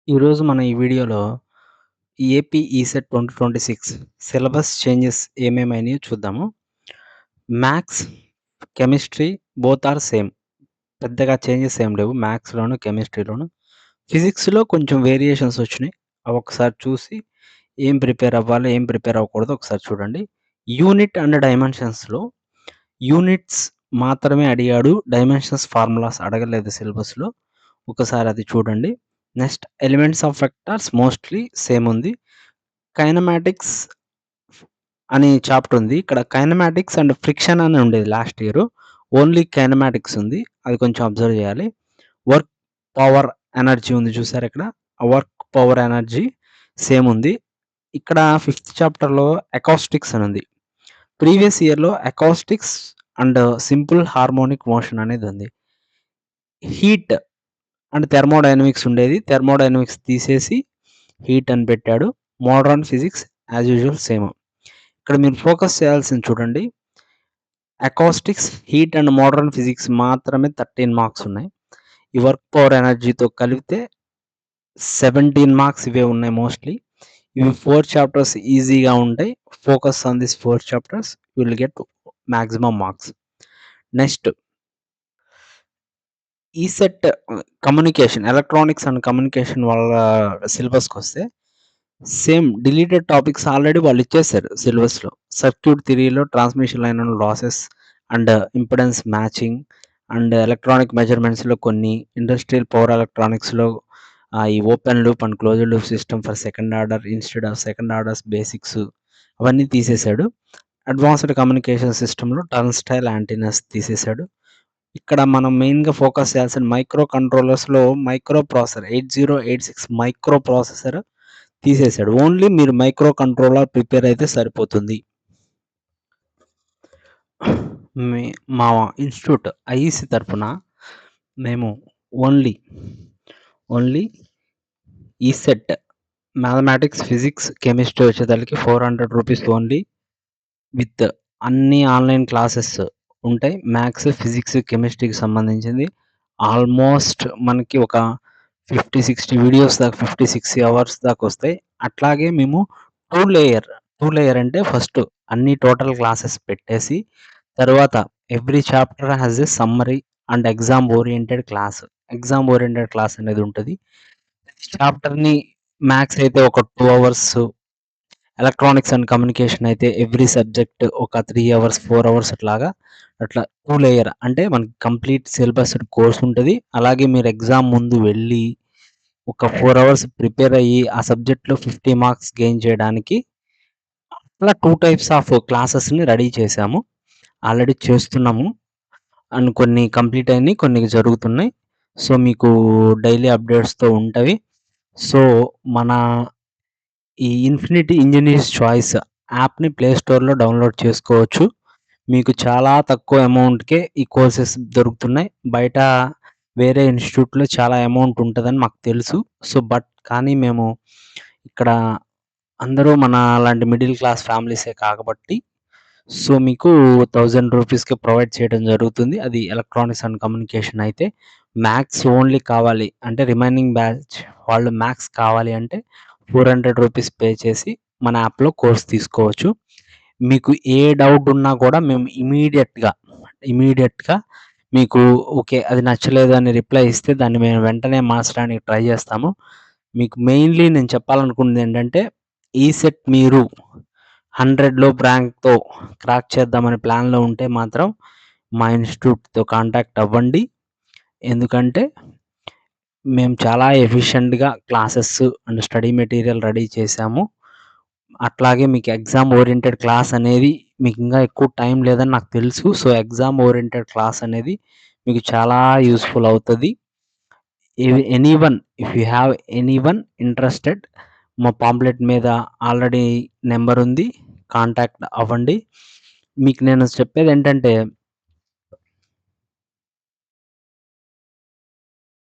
ఈరోజు మన ఈ వీడియోలో ఏపీ ఈసెట్ 2026 సిలబస్ చేంజెస్ ఏమేమైనాయో చూద్దాము. Maths, chemistry both are same. పెద్దగా చేంజెస్ ఏం లేవు మ్యాథ్స్‌లోను, కెమిస్ట్రీలోను. ఫిజిక్స్‌లో కొంచెం వేరియేషన్స్ వచ్చినాయి. అవి ఒకసారి చూసి ఏం ప్రిపేర్ అవ్వాలి, ఏం ప్రిపేర్ అవ్వకూడదో ఒకసారి చూడండి. యూనిట్ అండ్ డైమెన్షన్స్‌లో యూనిట్స్ మాత్రమే అడిగాడు. డైమెన్షన్స్ ఫార్ములాస్ అడగలేదు సిలబస్‌లో. ఒకసారి అది చూడండి. Next elements of vectors mostly same ఉంది. కైనమాటిక్స్ అని చాప్టర్ ఉంది. ఇక్కడ కైనమాటిక్స్ అండ్ ఫ్రిక్షన్ అని ఉండేది లాస్ట్ ఇయర్. ఓన్లీ కైనమాటిక్స్ ఉంది. అది కొంచెం అబ్జర్వ్ చేయాలి. వర్క్ పవర్ ఎనర్జీ ఉంది చూసారా ఇక్కడ. ఆ వర్క్ పవర్ ఎనర్జీ సేమ్ ఉంది. ఇక్కడ ఫిఫ్త్ చాప్టర్‌లో అకౌస్టిక్స్ అని ఉంది. ప్రీవియస్ ఇయర్‌లో acoustics and simple harmonic motion అనేది ఉంది. హీట్ అండ్ థెర్మోడైనమిక్స్ ఉండేది. థెర్మోడైనమిక్స్ తీసేసి హీట్ అని పెట్టాడు. Modern physics as usual same. ఇక్కడ మీరు ఫోకస్ చేయాల్సింది చూడండి. Acoustics, heat and modern physics మాత్రమే 13 మార్క్స్ ఉన్నాయి. ఈ వర్క్ పవర్ ఎనర్జీతో కలిపితే 17 మార్క్స్ ఇవే ఉన్నాయి మోస్ట్‌లీ. ఇవి 4 చాప్టర్స్ ఈజీగా ఉంటాయి. Focus on this 4 chapters you will get maximum marks. Next ECET communication, electronics and communication వాళ్ళ సిలబస్‌కొస్తే సేమ్ డిలీటెడ్ టాపిక్స్ ఆల్రెడీ వాళ్ళు ఇచ్చేసారు సిలబస్‌లో. సర్క్యూట్ థియరీలో transmission line and losses and impedance matching and electronic మెజర్మెంట్స్‌లో కొన్ని, ఇండస్ట్రియల్ పవర్ ఎలక్ట్రానిక్స్‌లో ఈ open loop and closed loop system for second order instead of second orders basics అవన్నీ తీసేసాడు. అడ్వాన్స్డ్ కమ్యూనికేషన్ సిస్టమ్‌లో టర్న్‌స్టైల్ యాంటెన్నాస్ తీసేసాడు. ఇక్కడ మనం మెయిన్‌గా ఫోకస్ చేయాల్సిన మైక్రో కంట్రోలర్స్‌లో మైక్రో ప్రాసెసర్ 8086 మైక్రో ప్రాసెసర్ తీసేసాడు. ఓన్లీ మీరు మైక్రో కంట్రోలర్ ప్రిపేర్ అయితే సరిపోతుంది. మే మా ఇన్‌స్టిట్యూట్ ఐఈసీ తరపున మేము only ECET mathematics, physics, chemistry వచ్చేసరికి రూ. 400 ఓన్లీ విత్ అన్ని ఆన్‌లైన్ క్లాసెస్ ఉంటాయి. మ్యాథ్స్, ఫిజిక్స్, కెమిస్ట్రీకి సంబంధించింది. ఆల్మోస్ట్ మనకి ఒక 50, 60 వీడియోస్ దాకా 56 అవర్స్ దాకా వస్తాయి. అట్లాగే మేము 2 లేయర్ అంటే ఫస్ట్ అన్ని టోటల్ క్లాసెస్ పెట్టేసి, తర్వాత every chapter has a summary and exam oriented class. Exam oriented class అనేది ఉంటది. చాప్టర్‌ని మ్యాథ్స్ అయితే ఒక 2 అవర్స్, ఎలక్ట్రానిక్స్ అండ్ కమ్యూనికేషన్ అయితే ఎవ్రీ సబ్జెక్ట్ ఒక 3 అవర్స్, 4 అవర్స్ అట్లా 2 లేయర్ అంటే మనకి కంప్లీట్ సిలబస్డ్ కోర్స్ ఉంటది. అలాగే మీరు ఎగ్జామ్ ముందు వెళ్ళి ఒక 4 అవర్స్ ప్రిపేర్ అయ్యి ఆ సబ్జెక్ట్‌లో 50 మార్క్స్ గెయిన్ చేయడానికి అట్లా 2 టైప్స్ ఆఫ్ క్లాసెస్‌ని రెడీ చేశాము. ఆల్రెడీ చేస్తున్నాము. అండ్ కొన్ని కంప్లీట్ అయినాయి. కొన్ని జరుగుతున్నాయి. సో, మీకు డైలీ అప్డేట్స్‌తో ఉంటవి. సో, మన ఈ ఇన్ఫినిటీ ఇంజినీర్స్ చాయిస్ యాప్‌ని ప్లే స్టోర్‌లో డౌన్‌లోడ్ చేసుకోవచ్చు. మీకు చాలా తక్కువ అమౌంట్‌కే ఈ కోర్సెస్ దొరుకుతున్నాయి. బయట వేరే ఇన్‌స్టిట్యూట్‌లో చాలా అమౌంట్ ఉంటదని మాకు తెలుసు. సో, కానీ మేము ఇక్కడ అందరూ మనలాంటి మిడిల్ క్లాస్ ఫ్యామిలీసే కాబట్టి, సో, మీకు రూ. 1000కే ప్రొవైడ్ చేయడం జరుగుతుంది. అది ఎలక్ట్రానిక్స్ అండ్ కమ్యూనికేషన్ అయితే. మ్యాథ్స్ ఓన్లీ కావాలి అంటే రిమైనింగ్ బ్యాచ్ వాళ్ళు మ్యాథ్స్ కావాలి అంటే రూ. 400 పే చేసి మన యాప్‌లో కోర్స్ తీసుకోవచ్చు. మీకు ఏ డౌట్ ఉన్నా కూడా మేము ఇమ్మీడియేట్‌గా మీకు ఓకే. అది నచ్చలేదు అని రిప్లై ఇస్తే దాన్ని మేము వెంటనే మార్చడానికి ట్రై చేస్తాము. మీకు మెయిన్‌లీ నేను చెప్పాలనుకున్నదేంటంటే ఈసెట్ మీరు 100 లోపు ర్యాంక్‌తో క్రాక్ చేద్దామనే ప్లాన్‌లో ఉంటే మాత్రం మా ఇన్‌స్టిట్యూట్‌తో కాంటాక్ట్ అవ్వండి. ఎందుకంటే మేము చాలా ఎఫిషియెంట్‌గా classes and study material ready చేశాము. అట్లాగే మీకు ఎగ్జామ్ ఓరియెంటెడ్ క్లాస్ అనేది మీకింకా ఎక్కువ టైం లేదని నాకు తెలుసు. సో, ఎగ్జామ్ ఓరియెంటెడ్ క్లాస్ అనేది మీకు చాలా యూజ్‌ఫుల్ అవుతది. If you have anyone interested మా పాంప్లెట్ మీద ఆల్రెడీ నంబర్ ఉంది. కాంటాక్ట్ అవ్వండి. మీకు నేను చెప్పేదేంటంటే